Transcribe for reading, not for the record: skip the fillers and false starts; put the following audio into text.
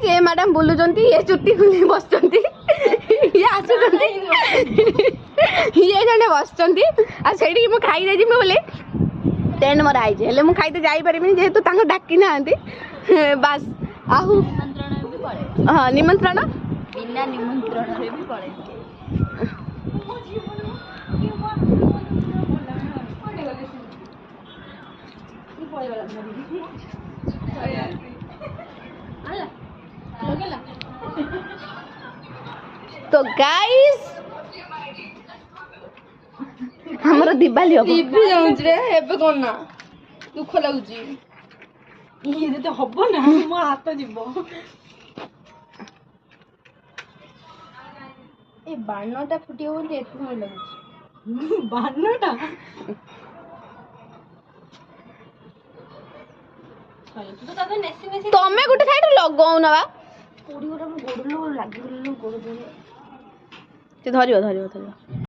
ये मैडम बुलुचंती ये चुट्टी खुली बसचंती ये आसुचंती ये जने बसचंती आ सेठी मु खाई दे जिमु बोले टेंट मरा आइजे हेले मु खाइते जाई परिबिनी जेहेतु तांको डाकी नांती बस आहु निमंत्रण भी पड़े हां निमंत्रण बिना निमंत्रण रे भी पड़े तो गाइस हमरो दिवाली हो टीवी जाउछ रे एबे कोन ना दुख लागुची ये तो हबो ना मो हाथ जीवो ए बाणटा फुटियो बोली एतु मन लागुची बाणटा तमे गुटे साइड लगाउ ना बा कोडी गोटा मो गोडलो लागि गोडलो गोड धरियो